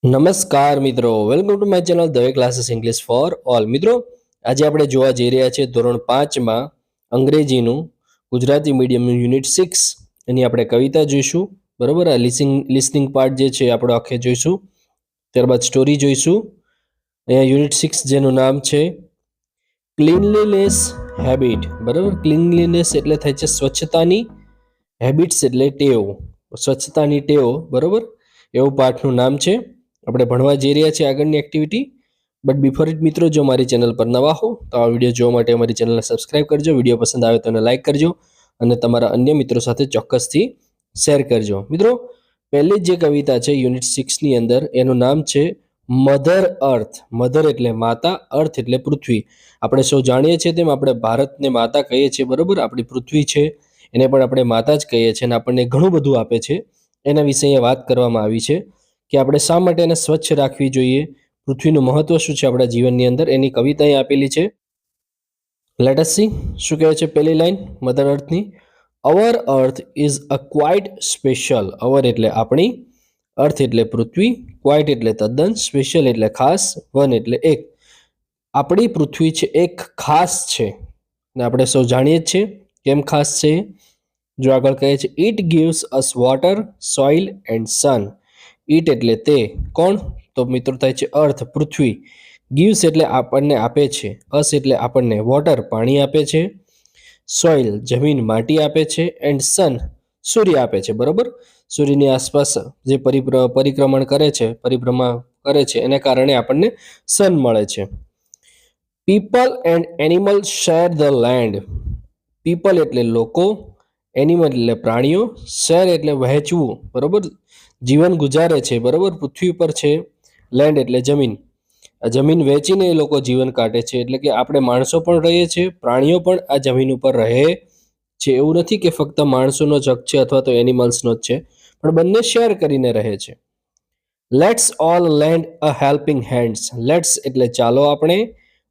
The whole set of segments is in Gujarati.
નમસ્કાર મિત્રો, welcome to my channel Dave classes English for all. મિત્રો, આજે આપણે જોવા જઈ રહ્યા છીએ ધોરણ 5માં અંગ્રેજીનું ગુજરાતી મીડિયમનું યુનિટ 6 એની આપણે કવિતા જોઈશું. બરોબર, આ લિસનિંગ પાર્ટ જે છે આપણે આખે જોઈશું. ત્યારબાદ સ્ટોરી જોઈશું. અહીંયા યુનિટ 6 જેનું નામ છે ક્લીનલીનેસ હેબિટ. બરાબર, ક્લીનલીનેસ એટલે થાય છે સ્વચ્છતાની, હેબિટ્સ એટલે ટેવ, સ્વચ્છતાની ટેવ. બરોબર, એવું પાઠનું નામ છે. આપણે ભણવા જઈ રહ્યા છીએ આગળની એક્ટિવિટી. બટ બિફોર ઇટ મિત્રો, જો મારી ચેનલ પર નવા હો તો આ વિડીયો જોવા માટે અમારી ચેનલને સબસ્ક્રાઇબ કરજો. વિડીયો પસંદ આવે તો એને લાઇક કરજો અને તમારા અન્ય મિત્રો સાથે ચોક્કસથી શેર કરજો. મિત્રો, પહેલી જે કવિતા છે યુનિટ 6ની અંદર, એનું નામ છે મધર અર્થ. મધર એટલે માતા, અર્થ એટલે પૃથ્વી. આપણે સૌ જાણીએ છીએ તેમ આપણે ભારતને માતા કહીએ છીએ. બરાબર, આપણી પૃથ્વી છે એને પણ આપણે માતા જ કહીએ છીએ અને આપણને ઘણું બધું આપે છે. એના વિશે અહીંયા વાત કરવામાં આવી છે કે આપણે શા માટે એને સ્વચ્છ રાખવી જોઈએ, પૃથ્વીનું મહત્વ શું છે આપણા જીવનની અંદર, એની કવિતા અહીં આપેલી છે. લેટ અસ સી શું કહે છે પહેલી લાઈન મધર અર્થની. Our earth is a quite special. Our એટલે આપણી, અર્થ એટલે પૃથ્વી, ક્વાઇટ એટલે તદ્દન, સ્પેશિયલ એટલે ખાસ, વન એટલે એક. આપણી પૃથ્વી છે એક ખાસ છે અને આપણે સૌ જાણીએ જ છીએ કેમ ખાસ છે. જો આગળ કહે છે it gives us water, soil and sun. It એટલે તે, કોણ? તો મિત્રો થાય છે અર્થ, પૃથ્વી. ગિવ્સ એટલે આપણને આપે છે, અસ એટલે આપણને, વોટર પાણી આપે છે, સોઇલ જમીન માટી આપે છે, એન્ડ સન સૂર્ય આપે છે. બરોબર, સૂર્યની આસપાસ જે પરિક્રમણ કરે છે, પરિભ્રમણ કરે છે, એને કારણે આપણને સન મળે છે. People and animal share the land. People એટલે લોકો, એનિમલ એટલે પ્રાણીઓ, શેર એટલે વહેંચવું. બરોબર, જીવન ગુજારે છે. બરોબર, પૃથ્વી પર છે. લેન્ડ એટલે જમીન. આ જમીન વેચીને એ લોકો જીવન કાઢે છે. એટલે કે આપણે માણસો પણ રહીએ છીએ, પ્રાણીઓ પણ આ જમીન ઉપર રહે છે. એવું નથી કે ફક્ત માણસોનો જ હક છે અથવા તો એનિમલ્સનો જ છે, પણ બંને શેર કરીને રહે છે. Let's all land a helping hands. Let's એટલે ચાલો આપણે,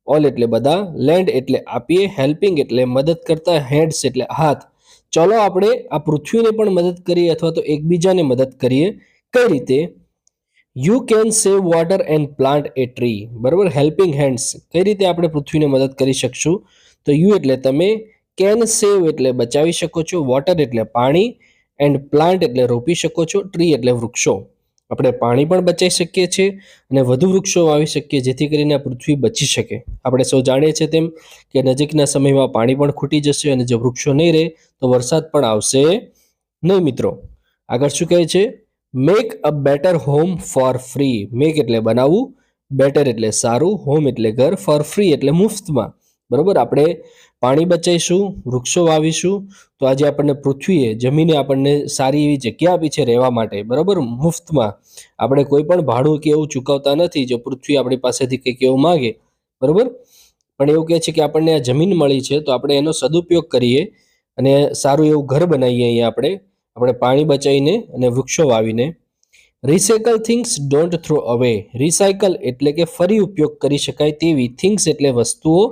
ઓલ એટલે બધા, લેન્ડ એટલે આપીએ, હેલ્પિંગ એટલે મદદ કરતા, હેન્ડ્સ એટલે હાથ. ચલો આપણે આ પૃથ્વીને પણ મદદ કરીએ અથવા તો એકબીજાને મદદ કરીએ. કઈ રીતે? You can save water and plant A tree. બરાબર, હેલ્પિંગ હેન્ડ્સ, કઈ રીતે આપણે પૃથ્વીને મદદ કરી શકશું? તો યુ એટલે તમે, કેન સેવ એટલે બચાવી શકો છો, વોટર એટલે પાણી, એન્ડ પ્લાન્ટ એટલે રોપી શકો છો, ટ્રી એટલે વૃક્ષો. આપણે પાણી પણ બચાવી શકીએ છીએ અને વધુ વૃક્ષો વાવી શકીએ જેથી કરીને આ પૃથ્વી બચી શકે. આપણે સૌ જાણીએ છીએ તેમ કે નજીકના સમયમાં પાણી પણ ખૂટી જશે અને જો વૃક્ષો નહીં રહે તો વરસાદ પણ આવશે નહીં. મિત્રો, આગળ શું કહે છે? Make a better home for free. Make એટલે બનાવવું, બેટર એટલે સારું, હોમ એટલે ઘર, ફોર ફ્રી એટલે મુફ્તમાં. બરોબર, આપણે પાણી બચાવીશું, વૃક્ષો વાવીશું તો આજે આપણને પૃથ્વીએ, જમીને આપણને સારી એવી જગ્યા આપી છે રહેવા માટે. બરોબર, મુફ્તમાં. આપણે કોઈ પણ ભાડું કે એવું ચૂકવતા નથી. જો પૃથ્વી આપણી પાસેથી કંઈક એવું માગે, બરોબર, પણ એવું કહે છે કે આપણને આ જમીન મળી છે તો આપણે એનો સદુપયોગ કરીએ અને સારું એવું ઘર બનાવીએ. અહીંયા આપણે પાણી બચાવીને અને વૃક્ષો વાવીને. રિસાયકલ થિંગ્સ ડોન્ટ થ્રો અવે. રિસાયકલ એટલે કે ફરી ઉપયોગ કરી શકાય તેવી, થિંગ્સ એટલે વસ્તુઓ,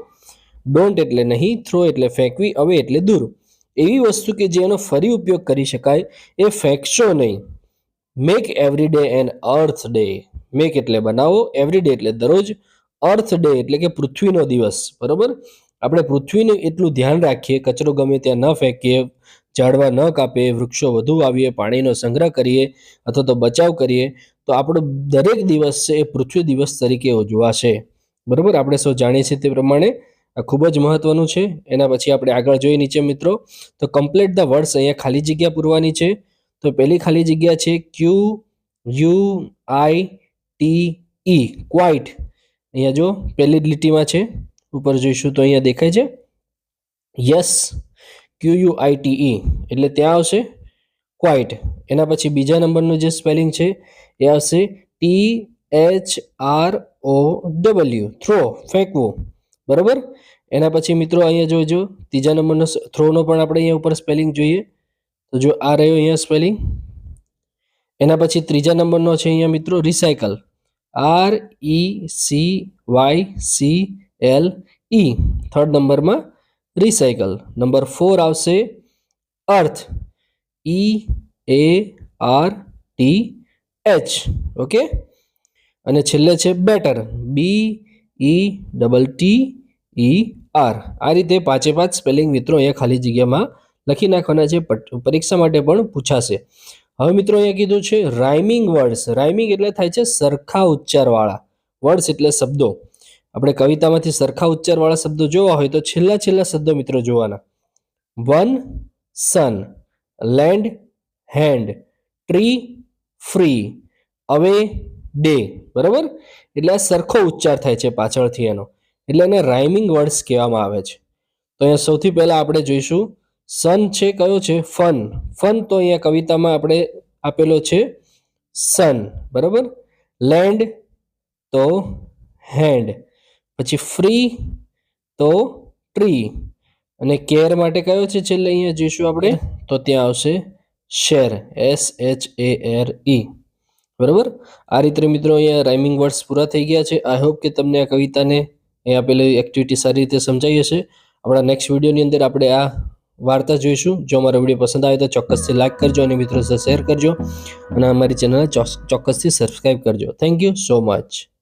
ડોન્ટ એટલે નહીં, થ્રો એટલે ફેંકવી, અવે એટલે દૂર. એવી વસ્તુ કે જેનો ફરી ઉપયોગ કરી શકાય એ ફેંકશો નહીં. મેક એવરી ડે એન અર્થ ડે. મેક એટલે બનાવો, એવરી ડે એટલે દરરોજ, અર્થ ડે એટલે કે પૃથ્વીનો દિવસ. બરોબર, આપણે પૃથ્વીનું એટલું ધ્યાન રાખીએ, કચરો ગમે ત્યાં ન ફેંકીએ, ઝાડવા ન કાપીએ, વૃક્ષો વધુ વાવીએ, પાણીનો સંગ્રહ કરીએ અથવા તો બચાવ કરીએ તો આપણો દરેક દિવસ છે એ પૃથ્વી દિવસ તરીકે ઉજવાશે. બરોબર, આપણે સૌ જાણીએ છીએ તે પ્રમાણે આ ખૂબ જ મહત્વનું છે. એના પછી આપણે આગળ જોઈએ નીચે મિત્રો, તો કમ્પ્લીટ ધ વર્ડ્સ, અહીંયા ખાલી જગ્યા પૂરવાની છે. તો પહેલી ખાલી જગ્યા છે Q you I T E, quite. અહીંયા જો પહેલી જ લીટીમાં છે, ઉપર જોઈશું તો અહીંયા દેખાય છે yes, Q you I T ઈ એટલે ત્યાં આવશે ક્વાઇટ. એના પછી બીજા નંબરનું જે સ્પેલિંગ છે એ આવશે T H R O W, throw, ફેંકવું. બરોબર, એના પછી મિત્રો અહીંયા જોજો ત્રીજા નંબરનો થ્રોનો પણ આપણે અહીંયા ઉપર સ્પેલિંગ જોઈએ તો જો આ રહ્યો અહીંયા સ્પેલિંગ. એના પછી ત્રીજા નંબરનો છે અહીંયા મિત્રો recycle, R E C Y C L E, third નંબરમાં રિસાયકલ. નંબર 4 આવશે earth, E A R T H. Okay, અને છેલ્લે છે બેટર, BETTER. આ રીતે 5 સ્પેલિંગ મિત્રો અહીંયા ખાલી જગ્યામાં લખી નાખવાના છે. પરીક્ષા માટે પણ પૂછાશે. હવે મિત્રો અહીંયા કીધું છે રાઇમિંગ વર્ડ્સ. રાઇમિંગ એટલે થાય છે સરખા ઉચ્ચારવાળા. વર્ડ્સ એટલે શબ્દો. આપણે કવિતામાંથી સરખા ઉચ્ચારવાળા શબ્દો જોવા હોય તો છેલ્લા શબ્દો મિત્રો જોવાના. વન, સન, લેન્ડ, હેન્ડ, ટ્રી, ફ્રી, અવે, ડે. બરાબર? એટલે આ સરખો ઉચ્ચાર થાય છે પાછળથી એનો, એટલે એને રાઇમિંગ વર્ડ્સ કહેવામાં આવે છે. તો અહીંયા સૌથી પહેલા આપણે જોઈશું સન છે કયો છે? ફન. ફન તો અહીંયા કવિતામાં આપણે આપેલો છે સન. બરાબર? લેન્ડ તો હેન્ડ, પછી ફ્રી તો ટ્રી, અને કેર માટે કયો છે છેલ્લે અહીંયા જોઈશું આપણે? તો ત્યાં આવશે શેર, SHARE. બરાબર? આ રીતે મિત્રો અહીંયા રાઇમિંગ વર્ડ્સ પૂરા થઈ ગયા છે. આઈ હોપ કે તમને આ કવિતાને અહીંયા આપેલી એક્ટિવિટી સારી રીતે સમજાઈ હશે. આપણા નેક્સ્ટ વિડીયોની અંદર આપણે આ વાર્તા જોઈશું. જો અમારો વિડીયો પસંદ આવે તો ચોક્કસથી લાઈક કરજો અને મિત્રો સાથે શેર કરજો, અને અમારી ચેનલને ચોક્કસથી સબસ્ક્રાઈબ કરજો. Thank you so much.